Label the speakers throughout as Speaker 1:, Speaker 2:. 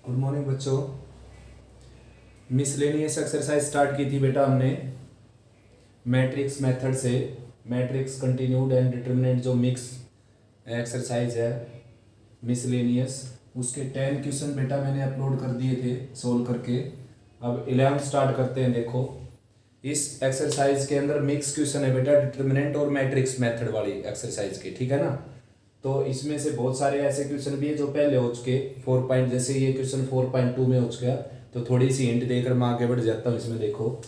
Speaker 1: Good morning बच्चों। Miscellaneous exercise start की थी बेटा हमने मैट्रिक्स मेथड से। मैट्रिक्स कंटिन्यूड एंड डिटरमिनेंट जो मिक्स एक्सरसाइज है मिसलेनियस, उसके 10 क्वेश्चन बेटा मैंने अपलोड कर दिए थे सोल्व करके। अब 11 स्टार्ट करते हैं। देखो इस एक्सरसाइज के अंदर मिक्स क्वेश्चन है बेटा डिटरमिनेंट और मैट्रिक्स मेथड वाली एक्सरसाइज के, ठीक है ना। तो इसमें से बहुत सारे ऐसे क्वेश्चन भी है जो पहले हो चुके 4 पॉइंट, जैसे ये क्वेश्चन 4.2 में हो चुका। तो थोड़ी सी हिंट देकर मैं आगे बढ़ जाता हूँ। इसमें देखो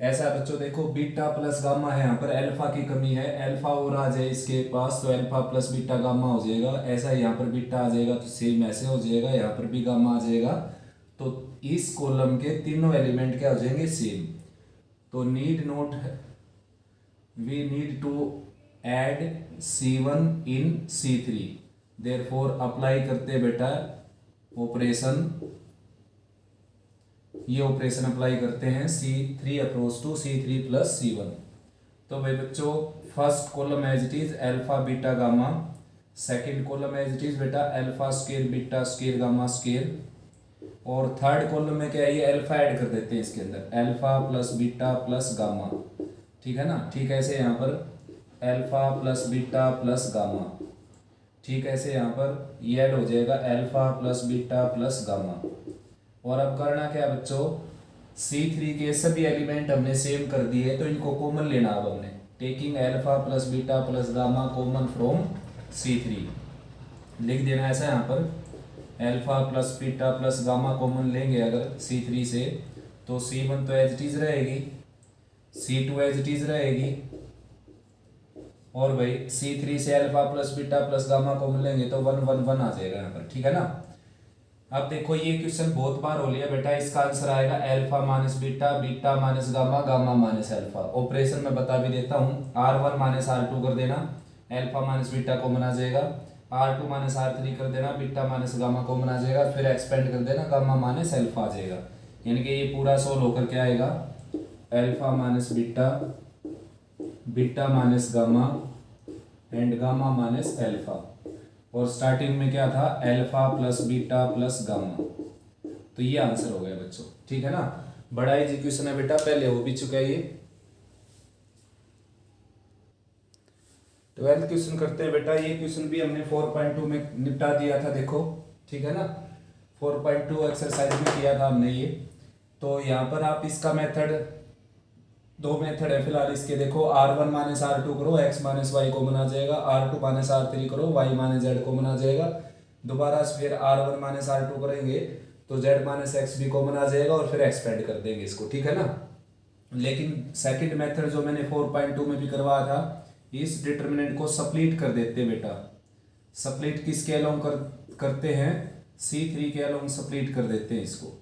Speaker 1: ऐसा है बच्चों, देखो बीटा प्लस गामा है, यहाँ पर अल्फा की कमी है, अल्फा और आ जाए इसके पास तो अल्फा प्लस बीटा गामा हो जाएगा। ऐसा यहाँ पर बीटा आ जाएगा तो सेम ऐसे हो जाएगा, यहाँ पर भी गामा आ जाएगा। तो इस कॉलम के तीनों एलिमेंट क्या हो जाएंगे, सेम। तो need not, we need to add C1 in C3, therefore apply करते बेटा ऑपरेशन, ये ऑपरेशन अप्लाई करते हैं C3 approach to C3 plus C1। तो भाई बच्चों first column as it is alpha beta gamma, second column as it is बेटा alpha square beta square gamma square, और थर्ड कॉलम में क्या है, ये अल्फा ऐड कर देते हैं इसके अंदर, alpha plus beta plus gamma, ठीक है ना। ठीक है, ऐसे यहाँ पर alpha plus beta plus gamma, ठीक है, ऐसे यहाँ पर ये ऐड हो जाएगा alpha plus beta plus gamma. और अब करना क्या है बच्चों, C3 के सभी एलिमेंट हमने सेम कर दिए तो इनको कॉमन लेना। अब हमने taking alpha plus beta plus gamma common from C3 लिख देना ऐसा यहाँ पर, alpha plus beta plus gamma common लेंगे अगर C3 से तो C1 तो एज इट इज रहेगी, C2 एज इट इज रहेगी, और भाई C3 से alpha plus beta plus gamma common लेंगे तो 1 1 1 आ जाएगा यहाँ पर, ठीक है ना। अब देखो ये क्वेश्चन बहुत बार हो लिया बेटा, इसका आंसर आएगा alpha minus beta, beta minus gamma, gamma minus alpha. Operation में बता भी देता हूँ, R1 माइनस R2 कर देना, अल्फा माइनस बीटा कॉमन आ जाएगा, R2 माइनस R3 कर देना, बीटा माइनस गामा कॉमन आ जाएगा, फिर एक्सपेंड कर देना, गामा माइनस अल्फा आ जाएगा। यानी कि ये पूरा सोल्व होकर क्या आएगा, alpha minus beta, beta minus gamma and gamma minus alpha, और स्टार्टिंग में क्या था alpha plus beta plus gamma. तो ये आंसर हो गया बच्चों, ठीक है ना। बड़ा इजी क्वेश्चन है बेटा, पहले हो भी चुका है ये। 12th क्वेश्चन करते हैं बेटा। ये क्वेश्चन भी हमने 4.2 में निपटा दिया था, देखो ठीक है ना, 4.2 एक्सरसाइज में किया था हमने ये। तो यहाँ पर आप इसका मेथड, दो मेथड है फिलहाल इसके, देखो R1 माइनस R2 करो, x माइनस वाई कॉमन आ जाएगा, R2 माइनस R3 करो, y माइनस जेड कॉमन आ जाएगा। दोबारा फिर R1 माइनस R2 करेंगे तो z माइनस एक्स भी कॉमन आ जाएगा, और फिर एक्सपेंड कर देंगे इसको, ठीक है ना। लेकिन सेकंड मेथड जो मैंने 4.2 में भी करवाया था, इस डिटरमिनेंट को सप्लीट कर देते हैं बेटा। सप्लीट किसके अलोंग करते हैं, C3 के अलोंग सप्लीट कर देते हैं इसको,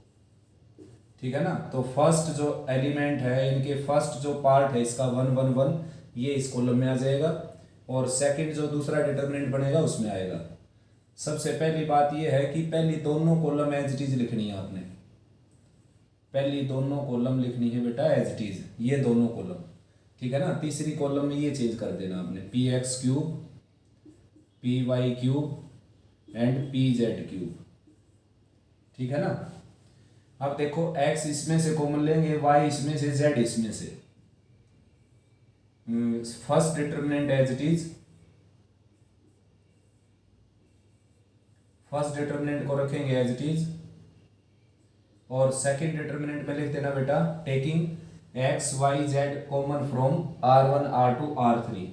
Speaker 1: ठीक है ना। तो फर्स्ट जो एलिमेंट है, इनके फर्स्ट जो पार्ट है इसका 1 1 1, ये इस कॉलम में आ जाएगा, और सेकंड जो दूसरा डिटरमिनेंट बनेगा उसमें आएगा। सबसे पहली बात ये है कि पहली दोनों कॉलम एज इट इज लिखनी है आपने, पहली दोनों कॉलम लिखनी है बेटा एज इट इज, ये दोनों कॉलम, ठीक है ना। तीसरी कॉलम में ये चेंज कर देना आपने, px cube, py cube and pz cube, ठीक है ना। अब देखो x इसमें से कॉमन लेंगे, y इसमें से, z इसमें से। First determinant as it is, first determinant को रखेंगे एज इट इज, और सेकंड डिटरमिनेंट में लिख देना बेटा taking x y z common from R1 R2 R3।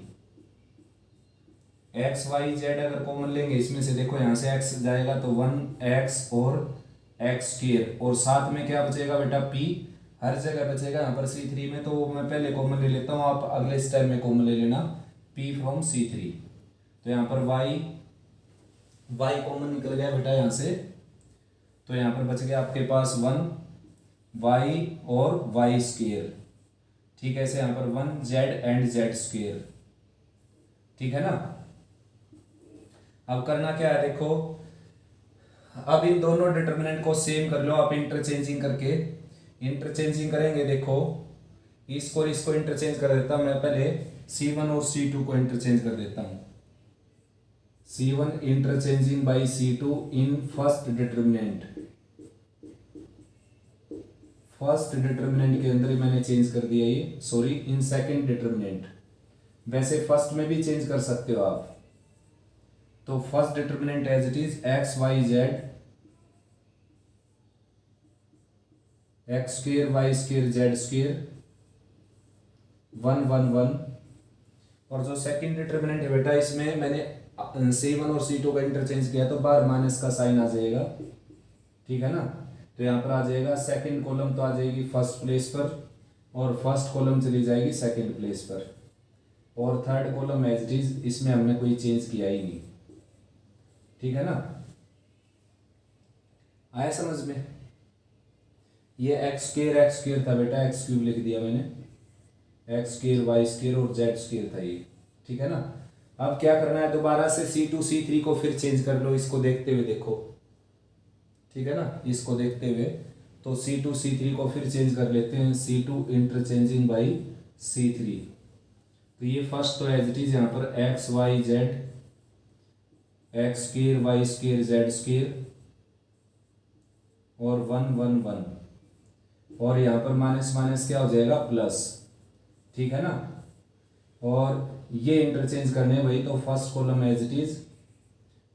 Speaker 1: x y z अगर कॉमन लेंगे इसमें से, देखो यहाँ से x जाएगा तो 1x और एक्स स्क्वायर, और साथ में क्या बचेगा बेटा p, हर जगह बचेगा यहाँ पर C3 में, तो मैं पहले कॉमन ले लेता हूँ, आप अगले स्टेप में कॉमन ले लेना p फ्रॉम C3। तो यहाँ पर y कॉमन निकल गया बेटा यहाँ से, तो यहाँ पर बच गया आपके पास 1y और y स्क्वायर, ठीक है, ऐसे यहाँ पर 1z एंड z स्क्वायर, ठीक है ना। अब करना क्या है, देखो अब इन दोनों डिटरमिनेंट को सेम कर लो आप, इंटरचेंजिंग करके, इंटरचेंजिंग करेंगे। देखो इसको इंटरचेंज कर देता हूं मैं, पहले C1 और C2 को इंटरचेंज कर देता हूं, C1 interchanging by C2 in first determinant, first determinant के अंदर ही मैंने चेंज कर दिया ये, सॉरी इन सेकंड डिटर्मिनेंट। वैसे फर्स्ट में भी चेंज कर सकते हो आप। तो first determinant as it is x Y z x square y square z square 1 1 1। और जो सेकंड डिटर्मिनेंट है बेटा, इसमें मैंने C1 और C2 का इंटरचेंज किया तो बाहर माइनस का साइन आ जाएगा, ठीक है ना। तो यहाँ पर आ जाएगा सेकंड कॉलम तो आ जाएगी फर्स्ट प्लेस पर, और फर्स्ट कॉलम चली जाएगी सेकंड प्लेस पर, और third column as it is, इसमें हमने कोई चेंज किया ही नहीं, ठीक है ना। आया समझ में। ये एक्स स्क्वेयर था बेटा, एक्स क्यूब लिख दिया मैंने, एक्स स्क्वेयर वाई स्क्वेयर और जेड स्क्वेयर था ये, ठीक है ना। अब क्या करना है, दोबारा से C2 C3 को फिर चेंज कर लो, इसको देखते हुए देखो, ठीक है ना। इसको देखते हुए तो C2 C3 को फिर चेंज कर लेते हैं, C2 इंटरचेंजिंग बाई C3। तो ये फर्स्ट तो एज इट इज यहाँ पर x Y z x square y square z square और 1 1 1, और यहाँ पर माइनस माइनस क्या हो जाएगा प्लस, ठीक है ना। और ये इंटरचेंज करने वही तो first column as it is,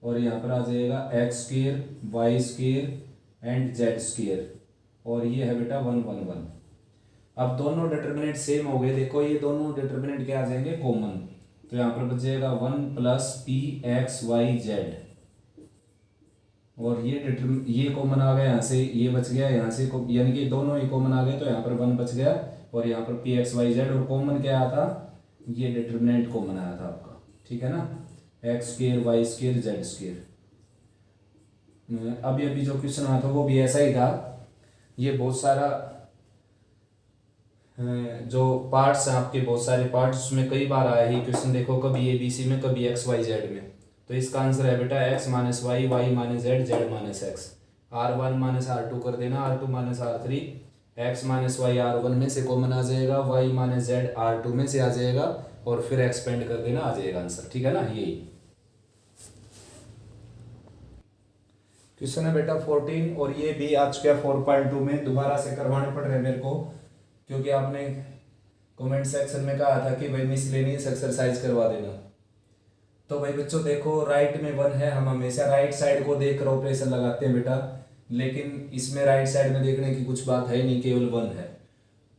Speaker 1: और यहाँ पर आ जाएगा x square y square and z square, और ये है बेटा 1 1 1। अब दोनों डिटर्मिनेंट सेम हो गए, देखो ये दोनों डिटर्मिनेंट क्या आ जाएंगे कॉमन, तो यहाँ पर बच जाएगा 1 plus p x Y Z, और ये कॉमन आ गया यहाँ से, ये बच गया यहाँ से, यानी कि दोनों ही कॉमन आ गए, तो यहाँ पर 1 बच गया, और यहाँ पर पी एक्स वाई जेड, और कॉमन क्या आया था, ये डिटर्मिनेंट कॉमन आया था आपका, ठीक है ना, x square y square z square. अभी जो क्वेश्चन आया था वो भी ऐसा ही था। ये बहुत सारा जो पार्ट्स हैं आपके, बहुत सारे पार्ट्स, उसमें कई बार आया ही क्वेश्चन, देखो कभी ABC में कभी एक्स वाई जेड में। तो इसका आंसर है बेटा x minus y y minus z z minus x, R1 minus R2 कर देना, R2 minus R3, x minus Y R1 में से कॉमन आ जाएगा, वाई माइनस जेड R2 में से आ जाएगा, और फिर एक्सपेंड कर देना, आ जाएगा आंसर, ठीक है ना। यही क्वेश्चन है बेटा 14, और ये भी आ चुका है 4.2 में, दोबारा से करवाने पड़ रहे हैं मेरे को, क्योंकि आपने कमेंट सेक्शन में कहा था कि भाई मिसलेनियस एक्सरसाइज करवा देना। तो भाई बच्चों देखो, राइट में 1 है, हम हमेशा राइट साइड को देखकर ऑपरेशन लगाते हैं बेटा, लेकिन इसमें राइट साइड में देखने की कुछ बात है नहीं, केवल 1 है।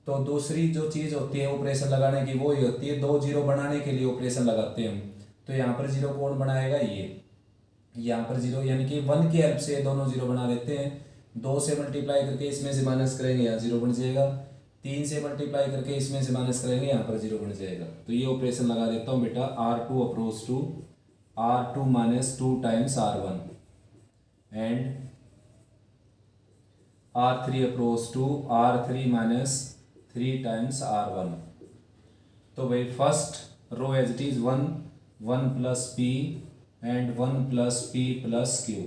Speaker 1: तो दूसरी जो चीज़ होती है ऑपरेशन लगाने की वो ही होती है, 2 जीरो बनाने के लिए ऑपरेशन लगाते हैं हम। तो यहाँ पर जीरो कौन बनाएगा, ये यहाँ पर जीरो, यानी कि 1 की हेल्प से दोनों जीरो बना देते हैं। 2 से मल्टीप्लाई करके इसमें से माइनस करेंगे, यहाँ जीरो बन जाएगा। 3 से मल्टीप्लाई करके इसमें से माइनस करेंगे, यहाँ पर जीरो बन जाएगा। तो ये ऑपरेशन लगा देता हूँ बेटा, R2 approach to R2 minus 2 times R1 and R3 approach to R3 minus 3 times R1। तो भाई first row as it is 1 1 plus P and 1 plus P plus Q.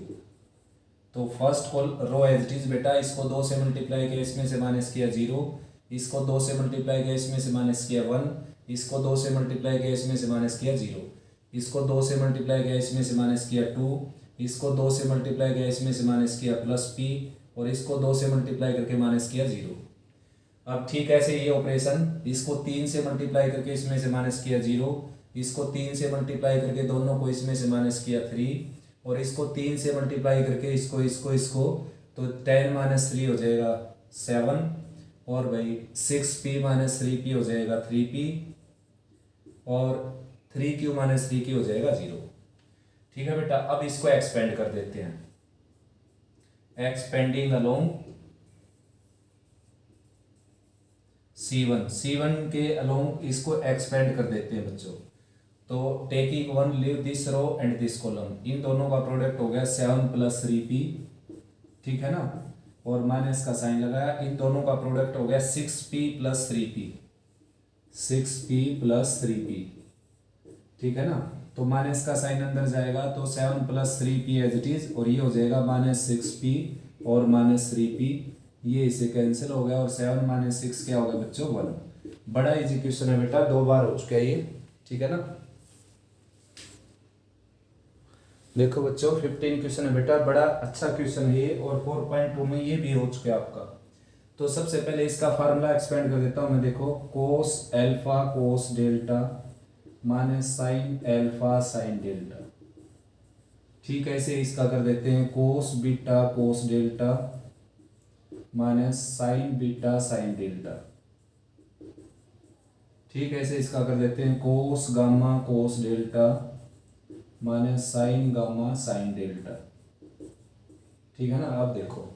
Speaker 1: तो first row as it is बेटा, इसको 2 से multiply किया, इसमें से minus किया 0, इसको 2 से मल्टीप्लाई किया, इसमें से माइनस किया 1, इसको 2 से मल्टीप्लाई किया, इसमें से माइनस किया 0, इसको 2 से मल्टीप्लाई किया, इसमें से माइनस किया 2, इसको 2 से मल्टीप्लाई किया, इसमें से माइनस किया प्लस पी, और इसको 2 से मल्टीप्लाई करके माइनस किया 0। अब ठीक ऐसे ये ऑपरेशन, इसको 3 से मल्टीप्लाई करके इसमें से माइनस किया 0, इसको 3 से मल्टीप्लाई करके दोनों को इसमें से माइनस किया 3, और इसको 3 से मल्टीप्लाई करके इसको तो 10 माइनस 3 हो जाएगा 7, और भाई 6p माइनस 3p हो जाएगा 3p, और 3q माइनस 3q हो जाएगा 0। ठीक है बेटा, अब इसको एक्सपेंड कर देते हैं, एक्सपेंडिंग अलोंग C1 के अलोंग इसको एक्सपेंड कर देते हैं बच्चों। तो taking 1 leave this row and this column, इन दोनों का प्रोडक्ट हो गया 7 प्लस 3p, ठीक है ना, और माइनस का साइन लगाया, इन दोनों का प्रोडक्ट हो गया 6p plus 3p, 6p plus 3p, ठीक है ना। तो माइनस का साइन अंदर जाएगा, तो 7 plus 3p as it is, और ये हो जाएगा माइनस 6p और माइनस 3p, ये इसे कैंसिल हो गया, और 7 माइनस 6 क्या होगा बच्चों 1। बड़ा इजी क्वेश्चन है बेटा, 2 बार हो चुका है ये, ठीक है ना। देखो बच्चों 15 क्वेश्चन है बेटा, बड़ा अच्छा क्वेश्चन है ये, और 4.2 में ये भी हो चुका है आपका। तो सबसे पहले इसका फार्मूला एक्सपेंड कर देता हूँ मैं। देखो कोस एल्फा कोस delta minus sign alpha sine delta. ठीक है, ऐसे इसका कर देते हैं कोस बीटा कोस delta minus sign beta sine delta. ठीक है, ऐसे इसका कर देते हैं कोस गामा कोस delta minus sign gamma sine delta. ठीक है ना। अब देखो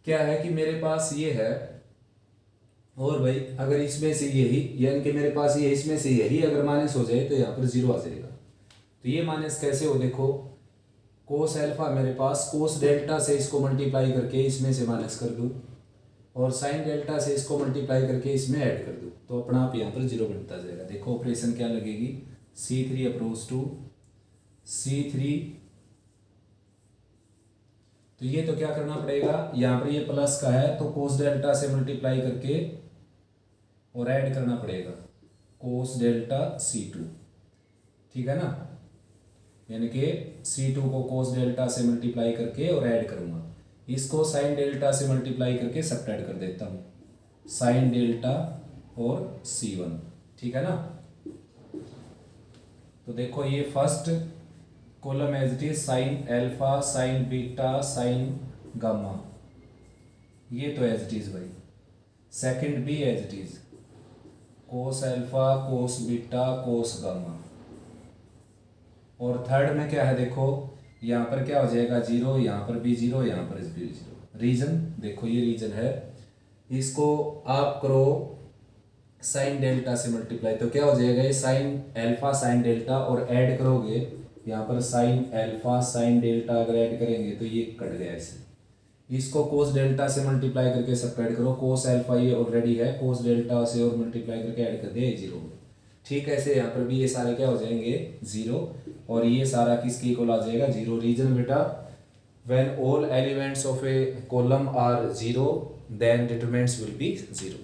Speaker 1: क्या है कि मेरे पास ये है, और भाई अगर इसमें से यही, यानी कि मेरे पास ये इसमें से यही अगर माइनस हो जाए तो यहाँ पर जीरो आ जाएगा। तो ये माइनस कैसे हो, देखो कोस एल्फा मेरे पास कोस डेल्टा से इसको मल्टीप्लाई करके इसमें से माइनस कर दूँ, और साइन डेल्टा से इसको मल्टीप्लाई करके इसमें ऐड कर दूँ, तो अपना आप यहाँ पर जीरो बनता जाएगा। देखो ऑपरेशन क्या लगेगी, C3 अप्रोच टू C3। तो ये तो क्या करना पड़ेगा, यहाँ पर ये प्लस का है तो कोस डेल्टा से मल्टीप्लाई करके और ऐड करना पड़ेगा कोस डेल्टा C2। ठीक है ना, यानी कि C2 को कोस डेल्टा से मल्टीप्लाई करके और ऐड करूंगा, इसको साइन डेल्टा से मल्टीप्लाई करके सब्ट्रैक्ट कर देता हूँ, साइन डेल्टा और C1। ठीक है ना। तो देखो ये first column as it is sine alpha sine beta sine gamma, ये तो एज इट इज भाई। सेकंड भी as it is cos alpha cos beta cos gamma. और थर्ड में क्या है, देखो यहाँ पर क्या हो जाएगा जीरो, यहाँ पर भी जीरो, यहाँ पर भी जीरो। रीजन देखो ये रीजन है, इसको आप करो साइन डेल्टा से मल्टीप्लाई, तो क्या हो जाएगा ये साइन एल्फा साइन डेल्टा, और ऐड करोगे यहाँ पर साइन एल्फा साइन डेल्टा अगर ऐड करेंगे तो ये कट गया ऐसे। इसको कोस डेल्टा से मल्टीप्लाई करके सब्ट्रैक्ट करो, कोस एल्फा ये ऑलरेडी है, कोस डेल्टा से और मल्टीप्लाई करके ऐड कर दिया जीरो। ठीक है, ऐसे यहाँ पर भी ये सारे क्या हो जाएंगे जीरो, और ये सारा किसके इक्वल आ जाएगा जीरो। रीजन बेटा when all elements of a column are zero then determinants will be zero.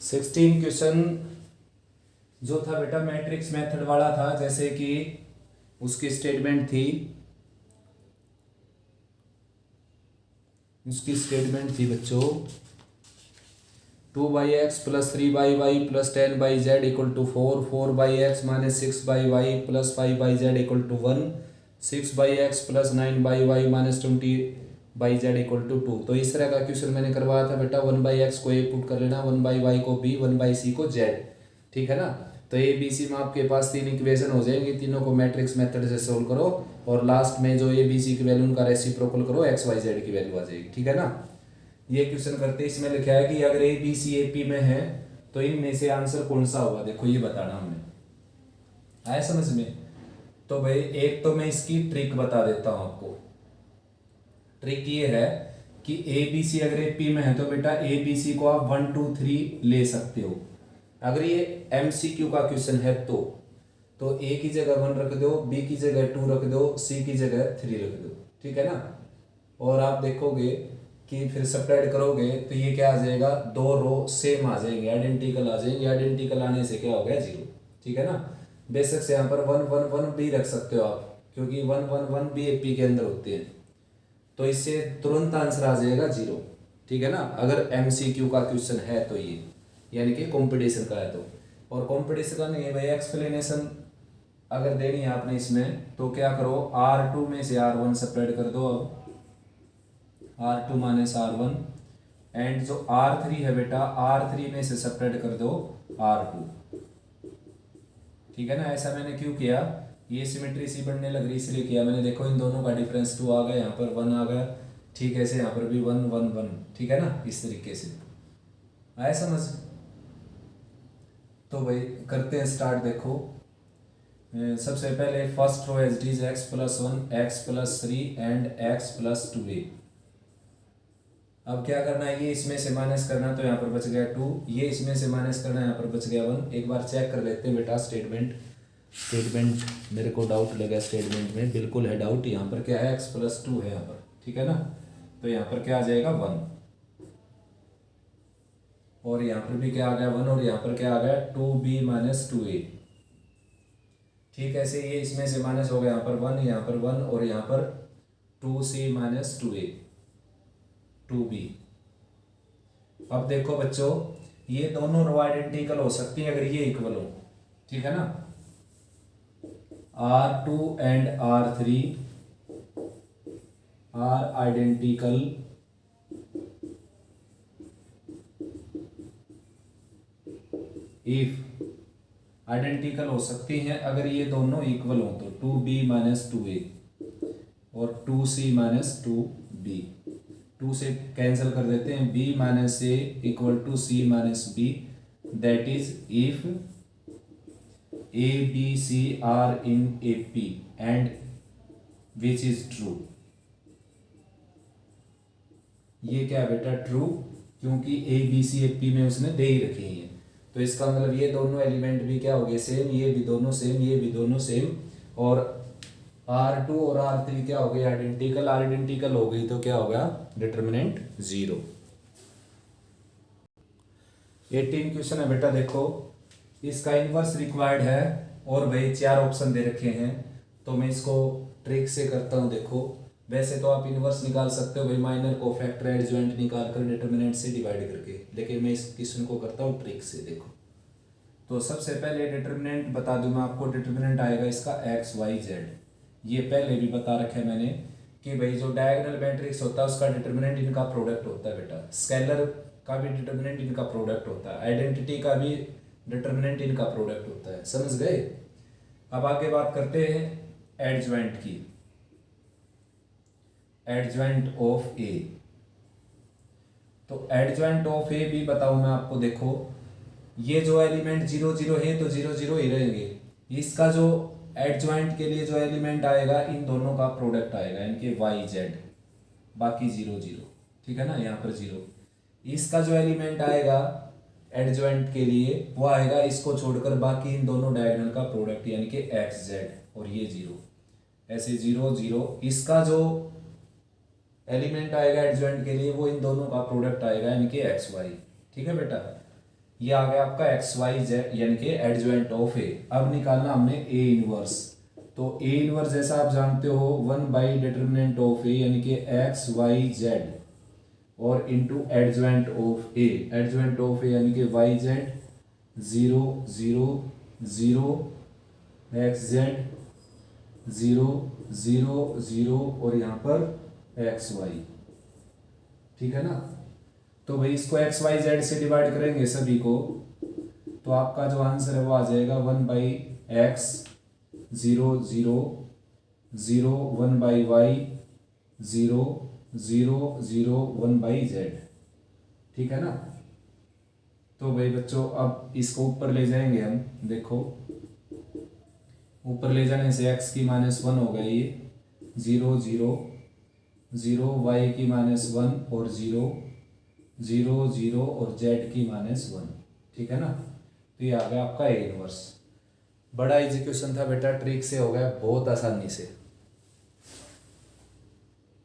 Speaker 1: 16 question जो था बेटा मैट्रिक्स मेथड वाला था, जैसे कि उसकी स्टेटमेंट थी, बच्चों 2/x + 3/y + 10/z = 4, 4/x - 6/y + 5/z = 1, 6/x + 9/y - 20/z = 2। तो इस तरह का क्वेश्चन मैंने करवाया था बेटा। 1/x को a पुट कर लेना, 1/y को b, 1/c को z। ठीक है ना। तो ए बी सी में आपके पास 3 इक्वेशन हो जाएंगे, तीनों को मैट्रिक्स मेथड से सोल्व करो, और लास्ट में जो ए बी सी की वैल्यू उनका रेसिप्रोकल करो, एक्स वाई जेड की वैल्यू आ जाएगी। ठीक है ना। ये क्वेश्चन करते हैं, इसमें लिखा है कि अगर A B C A P में है तो इनमें से आंसर कौन सा होगा, देखो ये बताना हमने। आया समझ में। तो भाई एक तो मैं इसकी ट्रिक बता देता हूं आपको। ट्रिक ये है कि ए बी सी अगर ए पी में है तो बेटा ए बी सी को आप 1 2 3 ले सकते हो। अगर ये MCQ का क्वेश्चन है तो ए की जगह 1 रख दो, बी की जगह 2 रख दो, सी की जगह 3 रख दो। ठीक है ना। और आप देखोगे कि फिर सब्ट्रैक्ट करोगे तो ये क्या आ जाएगा, 2 रो सेम आ जाएंगे, आइडेंटिकल आ जाएंगे। आइडेंटिकल आने से क्या हो गया जीरो। ठीक है ना। बेशक से यहाँ पर 1 1 1 भी रख सकते हो आप, क्योंकि 1 1 1 भी AP के अंदर होते हैं, तो इससे तुरंत आंसर आ जाएगा जीरो। ठीक है ना। अगर MCQ का क्वेश्चन है तो ये, यानी कि कंपटीशन का है तो। और कंपटीशन का नहीं है भाई, एक्सप्लेनेशन अगर देनी है आपने इसमें तो क्या करो, R2 में से R1 सब्ट्रैक्ट कर दो। अब R2 - R1, एंड जो R3 है बेटा R3 में से सब्ट्रैक्ट कर दो R2। ठीक है ना। ऐसा मैंने क्यों किया, ये सिमेट्री सी बनने लग रही इसलिए किया मैंने। देखो इन दोनों का डिफरेंस 2 आ गया, यहाँ पर 1 आ गया। ठीक है, ऐसे यहाँ पर भी 1 1 1। ठीक है ना। इस तरीके से आया समझ। तो भाई करते हैं स्टार्ट। देखो सबसे पहले first row as it is x + 1 x + 3 and x + 2a। अब क्या करना है, ये इसमें से माइनस करना, तो यहाँ पर बच गया 2, ये इसमें से माइनस करना, यहाँ पर बच गया 1। एक बार चेक कर लेते हैं बेटा स्टेटमेंट मेरे को डाउट लगा स्टेटमेंट में, बिल्कुल है डाउट। यहाँ पर क्या है, x + 2 है यहाँ पर। ठीक है ना। तो यहाँ पर क्या आ जाएगा 1, और यहाँ पर भी क्या आ गया 1, और यहाँ पर क्या आ गया 2b - 2a। ठीक है, ऐसे ये इसमें से माइनस हो गया, यहाँ पर 1, यहाँ पर 1, और यहाँ पर 2c माइनस 2a 2b। अब देखो बच्चों, ये दोनों रो आइडेंटिकल हो सकती है अगर ये इक्वल हो, ठीक है ना। R2 and R3 are identical if identical हो सकती हैं अगर ये दोनों इक्वल हो, तो 2b माइनस 2a और 2c माइनस 2b, 2 से कैंसिल कर देते हैं, b minus a equal to c minus b, that is if a b c are in a p and which is true. ये क्या है बेटा, ट्रू, क्योंकि a b c a p में उसने दे ही रखे हैं। तो इसका मतलब ये दोनों एलिमेंट भी क्या हो गए, सेम, ये भी दोनों सेम, ये भी दोनों सेम, और R2 और R3 क्या हो गए, आइडेंटिकल। आइडेंटिकल हो गई तो क्या होगा, डिटर्मिनेंट 0। 18 क्वेश्चन है बेटा, देखो इसका इनवर्स रिक्वायर्ड है और भाई 4 ऑप्शन दे रखे हैं, तो मैं इसको ट्रिक से करता हूँ। देखो वैसे तो आप इनवर्स निकाल सकते हो भाई, माइनर को फैक्टर एडजॉइंट निकाल कर डिटर्मिनेंट से डिवाइड करके, लेकिन मैं इस क्वेश्चन को करता हूँ ट्रिक से। देखो तो सबसे पहले डिटर्मिनेंट बता दूं मैं आपको, डिटर्मिनेंट आएगा इसका एक्स वाई जेड। ये पहले भी बता रखा है मैंने कि भाई जो डायगोनल मैट्रिक्स होता है उसका डिटर्मिनेंट इनका प्रोडक्ट होता है बेटा, स्केलर का भी डिटर्मिनेंट इनका प्रोडक्ट होता है, आइडेंटिटी का भी डिटर्मिनेंट इनका प्रोडक्ट होता है, समझ गए। अब आगे बात करते हैं एडजॉइंट की, एडजॉइंट ऑफ ए। तो एडजॉइंट ऑफ ए भी बताऊं मैं आपको, देखो ये जो एलिमेंट 0 0 है तो 0 0 ही रहेंगे, इसका जो एडजॉइंट के लिए जो एलिमेंट आएगा इन दोनों का प्रोडक्ट आएगा, इनके वाई जेड, बाकी 0 0, ठीक है ना, यहाँ पर 0। इसका जो एलिमेंट आएगा एडजॉइंट के लिए वो आएगा इसको छोड़कर बाकी इन दोनों डायगोनल का प्रोडक्ट, यानी कि एक्स जेड, और ये 0, ऐसे 0 0। इसका जो एलिमेंट आएगा एडजॉइंट के लिए वो इन दोनों का प्रोडक्ट आएगा, यानी कि एक्स वाई, ठीक है बेटा। ये आ गया आपका एक्स वाई जेड यानी कि एडजॉइंट ऑफ ए। अब निकालना हमने ए इनवर्स, तो ए इनवर्स जैसा आप जानते हो 1 बाई डिटर्मिनेंट ऑफ ए यानी कि एक्स वाई जेड और into adjoint of A, adjoint of A यानी कि वाई जेड 0 0 0 एक्स जेड 0 0 0 और यहाँ पर एक्स वाई, ठीक है ना। तो भाई इसको एक्स वाई जेड से डिवाइड करेंगे सभी को, तो आपका जो आंसर है वो आ जाएगा 1 by x 0 0 0 1 by y 0 0 0 1 by z, ठीक है ना। तो भाई बच्चों अब इसको ऊपर ले जाएंगे हम, देखो ऊपर ले जाने से x की -1 हो गई, 0 0 0 y की -1 और 0 0 0 और z की -1, ठीक है ना। तो ये आ गया आपका ए इनवर्स। बड़ा इजी क्वेश्चन था बेटा, ट्रिक से हो गया बहुत आसानी से।